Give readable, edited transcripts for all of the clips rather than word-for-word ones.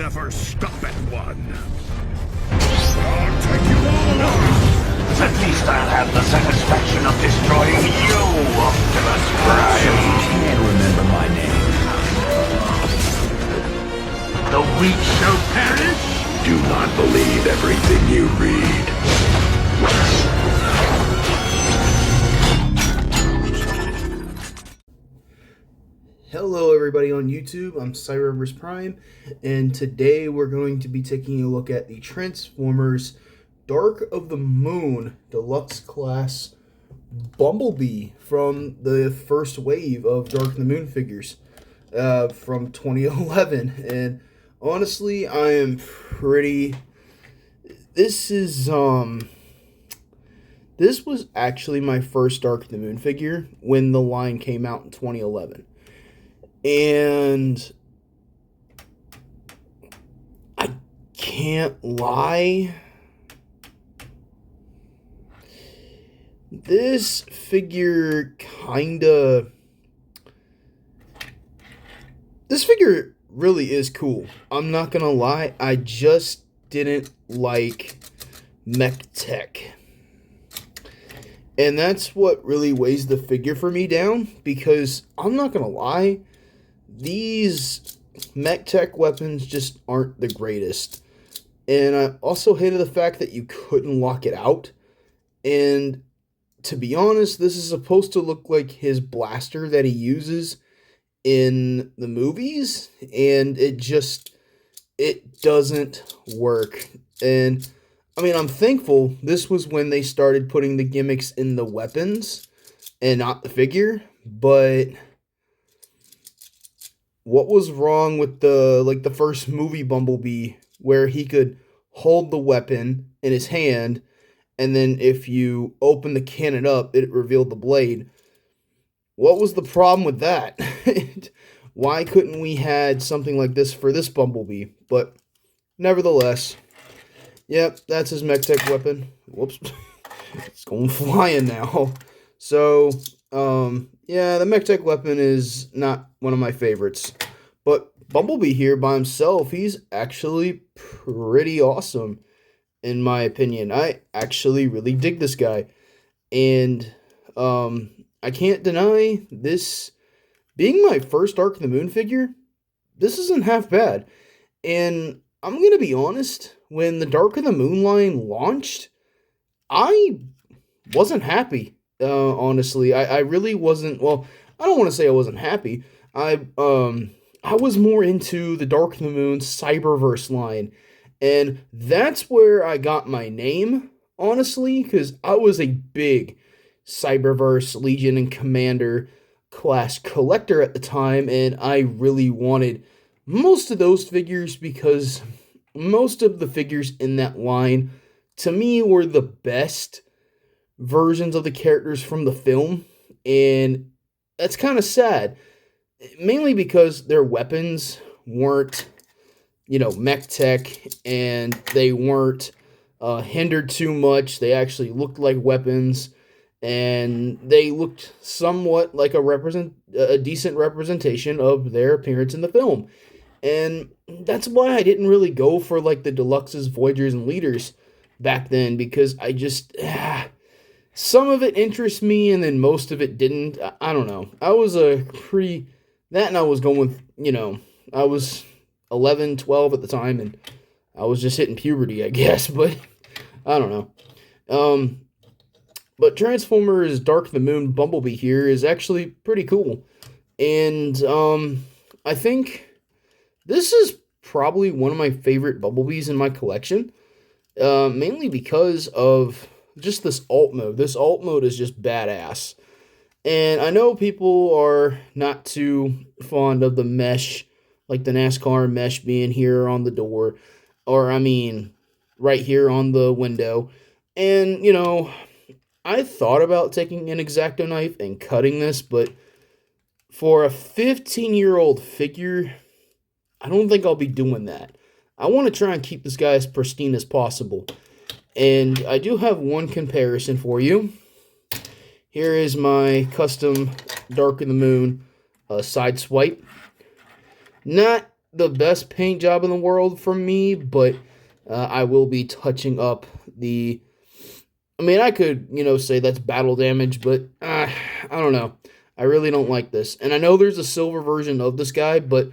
never stop at one. I'll take you all on. At least I'll have the satisfaction of destroying you, Optimus Prime. You can't remember my name. The weak shall perish? Do not believe everything you read. Hello everybody on YouTube, I'm Cyberverse Prime, and today we're going to be taking a look at the Transformers Dark of the Moon Deluxe Class Bumblebee from the first wave of Dark of the Moon figures from 2011. And honestly, I am pretty... This was actually my first Dark of the Moon figure when the line came out in 2011. And I can't lie, this figure really is cool. I'm not gonna lie, I just didn't like mech tech. And that's what really weighs the figure for me down, because I'm not gonna lie, these mech tech weapons just aren't the greatest. And I also hated the fact that you couldn't lock it out. And to be honest, this is supposed to look like his blaster that he uses in the movies, and it doesn't work. And I mean, I'm thankful this was when they started putting the gimmicks in the weapons and not the figure, but what was wrong with the first movie Bumblebee, where he could hold the weapon in his hand, and then if you open the cannon up, it revealed the blade? What was the problem with that? Why couldn't we had something like this for this Bumblebee? But nevertheless, yep, that's his mech tech weapon. Whoops. It's going flying now. So, yeah, the mech tech weapon is not one of my favorites. But Bumblebee here by himself, he's actually pretty awesome, in my opinion. I actually really dig this guy. And I can't deny this being my first Dark of the Moon figure. This isn't half bad. And I'm going to be honest, when the Dark of the Moon line launched, I wasn't happy. Honestly, I really wasn't. Well, I don't want to say I wasn't happy. I was more into the Dark of the Moon Cyberverse line, and that's where I got my name, honestly, because I was a big Cyberverse Legion and Commander class collector at the time, and I really wanted most of those figures because most of the figures in that line, to me, were the best versions of the characters from the film, and that's kind of sad, mainly because their weapons weren't, mech tech, and they weren't hindered too much. They actually looked like weapons, and they looked somewhat like a decent representation of their appearance in the film. And that's why I didn't really go for like the Deluxes, Voyagers, and Leaders back then, because I just some of it interests me, and then most of it didn't. I don't know. I was and I was going with, I was 11, 12 at the time, and I was just hitting puberty, I guess, but I don't know. But Transformers Dark of the Moon Bumblebee here is actually pretty cool. And I think this is probably one of my favorite Bumblebees in my collection, mainly because of just this alt mode. This alt mode is just badass. And I know people are not too fond of the mesh, like the NASCAR mesh being here on the door, or I mean, right here on the window. And, I thought about taking an X-Acto knife and cutting this, but for a 15-year-old figure, I don't think I'll be doing that. I want to try and keep this guy as pristine as possible. And I do have one comparison for you. Here is my custom Dark of the Moon side swipe. Not the best paint job in the world from me, but I will be touching up the... I mean, I could, say that's battle damage, but I don't know. I really don't like this. And I know there's a silver version of this guy, but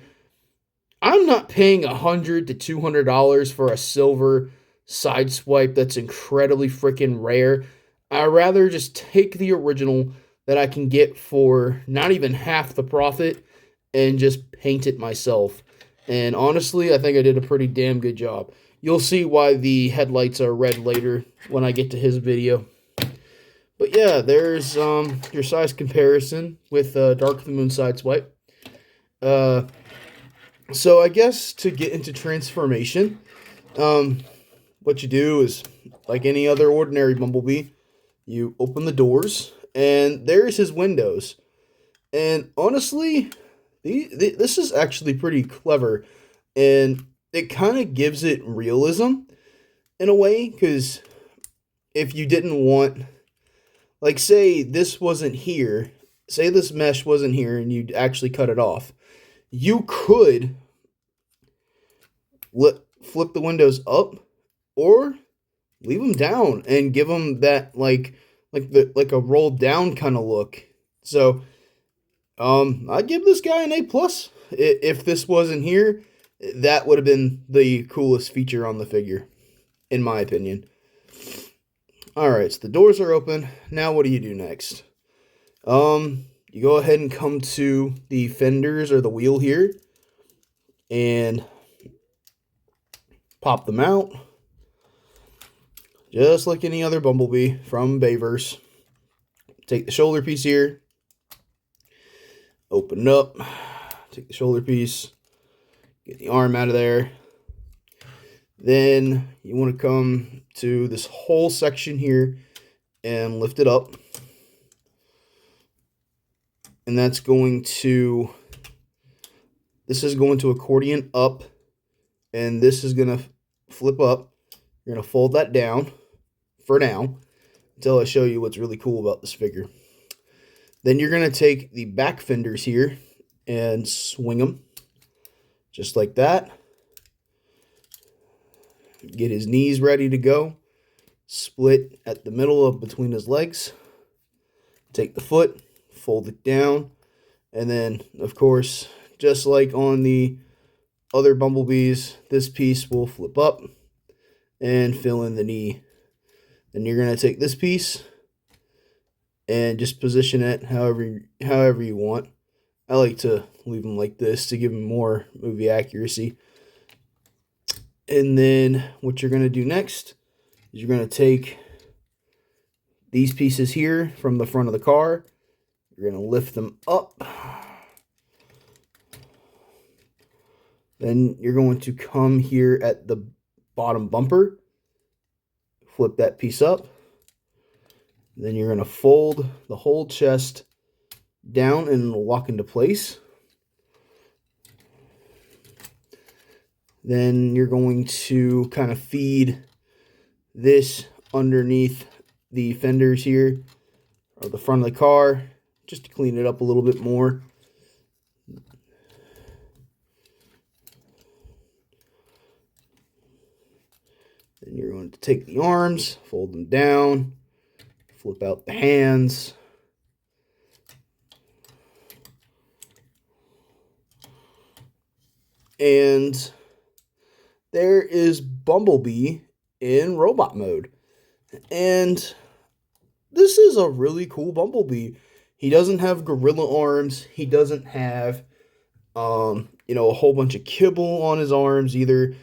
I'm not paying $100 to $200 for a silver sideswipe that's incredibly freaking rare. I'd rather just take the original that I can get for not even half the profit and just paint it myself. And honestly, I think I did a pretty damn good job. You'll see why the headlights are red later when I get to his video. But yeah, there's your size comparison with Dark of the Moon Sideswipe. So I guess to get into transformation, what you do is, like any other ordinary Bumblebee, you open the doors, and there's his windows. And honestly, this is actually pretty clever, and it kind of gives it realism in a way, because if you didn't want, like, say this wasn't here, say this mesh wasn't here, and you'd actually cut it off, you could flip the windows up or leave them down and give them that like a rolled down kind of look. So I'd give this guy an A+. If this wasn't here, that would have been the coolest feature on the figure, in my opinion. Alright, so the doors are open. Now what do you do next? You go ahead and come to the fenders or the wheel here and pop them out. Just like any other Bumblebee from Bayverse. Take the shoulder piece here. Open it up. Take the shoulder piece. Get the arm out of there. Then you want to come to this whole section here and lift it up. And that's going to... This is going to accordion up. And this is going to flip up. You're going to fold that down for now until I show you what's really cool about this figure. Then you're going to take the back fenders here and swing them just like that. Get his knees ready to go. Split at the middle of between his legs. Take the foot, fold it down, and then, of course, just like on the other Bumblebees, this piece will flip up and fill in the knee. Then you're going to take this piece and just position it however you want. I like to leave them like this to give them more movie accuracy. And then what you're going to do next is you're going to take these pieces here from the front of the car. You're going to lift them up. Then you're going to come here at the bottom bumper. Flip that piece up. Then you're going to fold the whole chest down and it'll lock into place. Then you're going to kind of feed this underneath the fenders here, or the front of the car, just to clean it up a little bit more. Then you're going to take the arms, fold them down, flip out the hands. And there is Bumblebee in robot mode. And this is a really cool Bumblebee. He doesn't have gorilla arms. He doesn't have, a whole bunch of kibble on his arms either.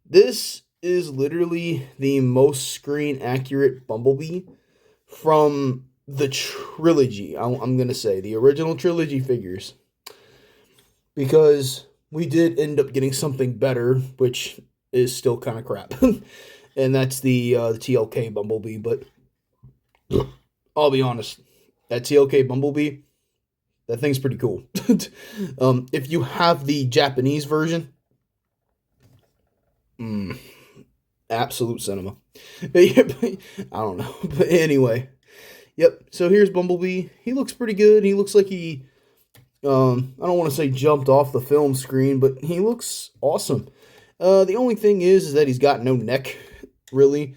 This is literally the most screen accurate Bumblebee from the trilogy. I'm going to say the original trilogy figures. Because we did end up getting something better, which is still kind of crap. And that's the TLK Bumblebee. But I'll be honest, that TLK Bumblebee, that thing's pretty cool. If you have the Japanese version, absolute cinema. I don't know. But anyway, yep. So here's Bumblebee. He looks pretty good. He looks like he I don't want to say jumped off the film screen, but he looks awesome. The only thing is that he's got no neck, really.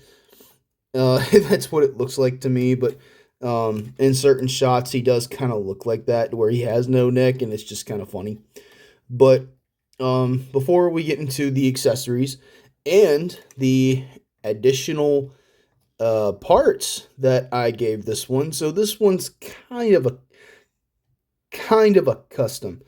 That's what it looks like to me, but in certain shots, he does kind of look like that, where he has no neck, and it's just kind of funny. But before we get into the accessories and the additional parts that I gave this one, so this one's kind of a custom.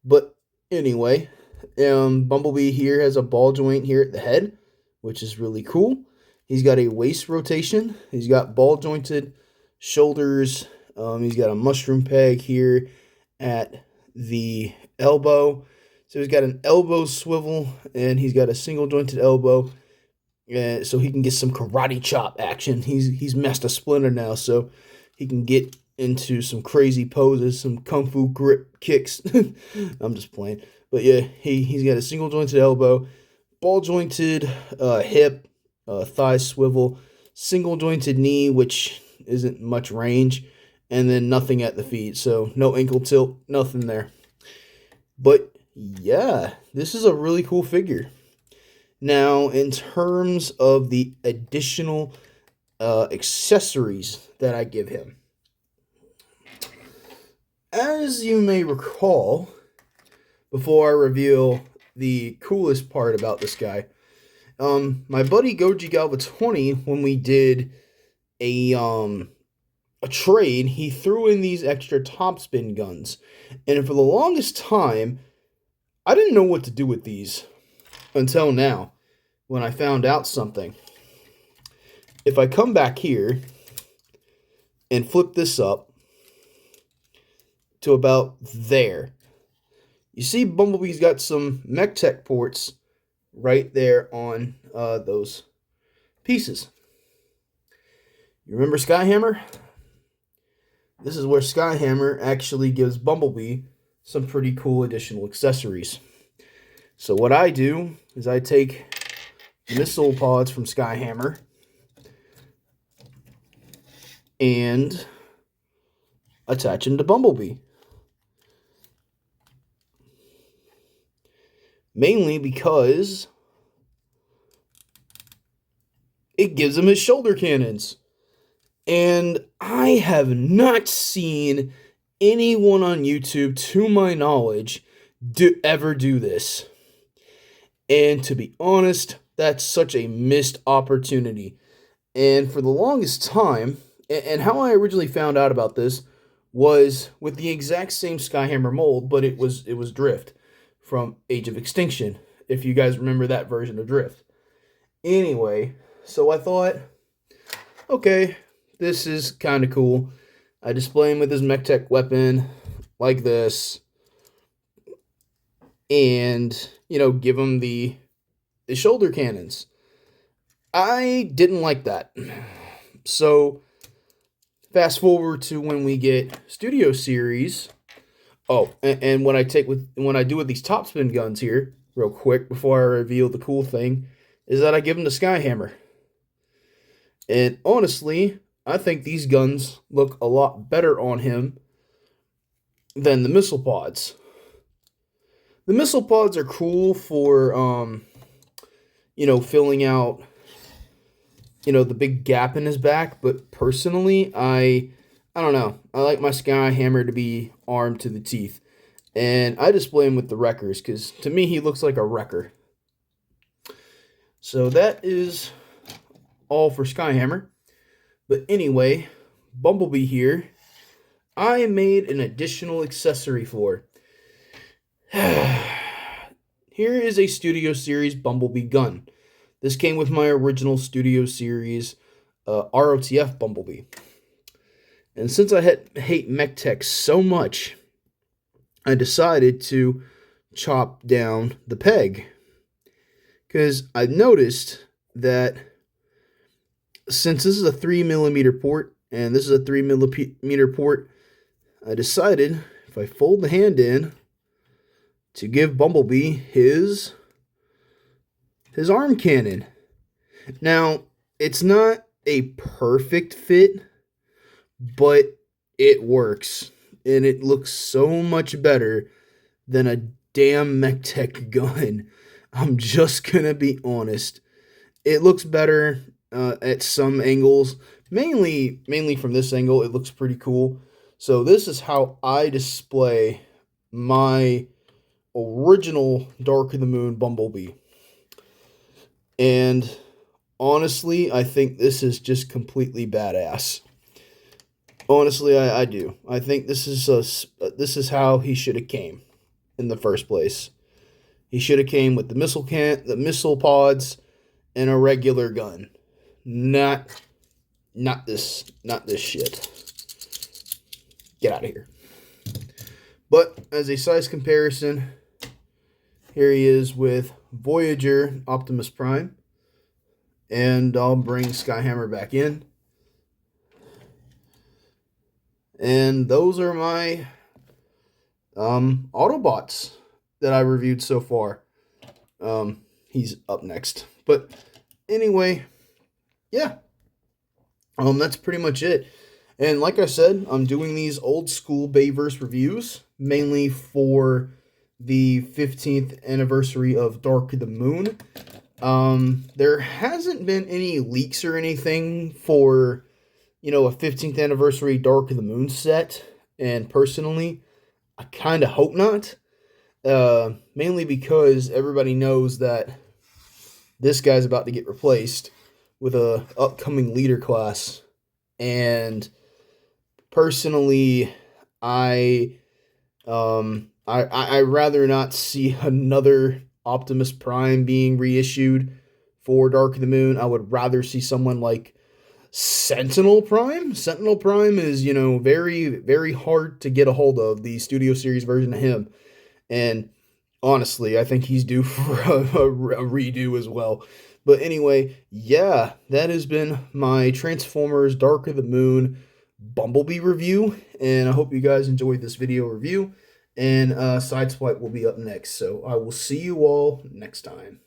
But anyway, Bumblebee here has a ball joint here at the head, which is really cool. He's got a waist rotation. He's got ball jointed shoulders. He's got a mushroom peg here at the elbow. So he's got an elbow swivel, and he's got a single jointed elbow, so he can get some karate chop action. He's Master Splinter now, so he can get into some crazy poses, some kung fu grip kicks. I'm just playing, but yeah, he's got a single jointed elbow, ball jointed hip, thigh swivel, single jointed knee, which isn't much range, and then nothing at the feet, so no ankle tilt, nothing there. But yeah, this is a really cool figure. Now, in terms of the additional accessories that I give him, as you may recall, before I reveal the coolest part about this guy, my buddy Goji Galva 20, when we did a trade, he threw in these extra topspin guns, and for the longest time, I didn't know what to do with these until now, when I found out something. If I come back here and flip this up to about there, you see Bumblebee's got some MechTech ports right there on those pieces. You remember Skyhammer? This is where Skyhammer actually gives Bumblebee some pretty cool additional accessories. So what I do is I take missile pods from Skyhammer and attach them to Bumblebee. Mainly because it gives him his shoulder cannons. And I have not seen anyone on YouTube, to my knowledge, ever do this. And to be honest, that's such a missed opportunity. And for the longest time, and how I originally found out about this was with the exact same Skyhammer mold, but it was Drift from Age of Extinction, if you guys remember that version of Drift. Anyway, so I thought, okay, this is kind of cool. I display him with his MechTech weapon like this, and give him the shoulder cannons. I didn't like that. So fast forward to when we get Studio Series. Oh, and when I do with these topspin guns here, real quick before I reveal the cool thing, is that I give them to Skyhammer. And honestly, I think these guns look a lot better on him than the missile pods. The missile pods are cool for filling out the big gap in his back, but personally, I don't know. I like my Skyhammer to be armed to the teeth. And I display him with the Wreckers, because to me, he looks like a Wrecker. So that is all for Skyhammer. But anyway, Bumblebee here, I made an additional accessory for. Here is a Studio Series Bumblebee gun. This came with my original Studio Series ROTF Bumblebee. And since I hate MechTech so much, I decided to chop down the peg. Because I noticed that since this is a 3mm port, and this is a 3mm port, I decided if I fold the hand in to give Bumblebee his arm cannon. Now, it's not a perfect fit, but it works. and it looks so much better than a damn MechTech gun. I'm just gonna be honest. It looks better at some angles. Mainly from this angle, it looks pretty cool. So this is how I display my original Dark of the Moon Bumblebee. And honestly, I think this is just completely badass. Honestly, I do. I think this is how he should have came in the first place. He should have came with the missile pods, and a regular gun. Not this shit. Get out of here. But as a size comparison, here he is with Voyager Optimus Prime. And I'll bring Skyhammer back in. And those are my Autobots that I reviewed so far. He's up next. But anyway, yeah. That's pretty much it. And like I said, I'm doing these old school Bayverse reviews, mainly for the 15th anniversary of Dark of the Moon. There hasn't been any leaks or anything for, a 15th anniversary Dark of the Moon set. And personally, I kind of hope not. Mainly because everybody knows that this guy's about to get replaced with a upcoming leader class. And personally, I rather not see another Optimus Prime being reissued for Dark of the Moon. I would rather see someone like Sentinel Prime. Sentinel Prime is, very, very hard to get a hold of, the Studio Series version of him. And honestly, I think he's due for a redo as well. But anyway, yeah, that has been my Transformers Dark of the Moon Bumblebee review. And I hope you guys enjoyed this video review. And Sideswipe will be up next. So I will see you all next time.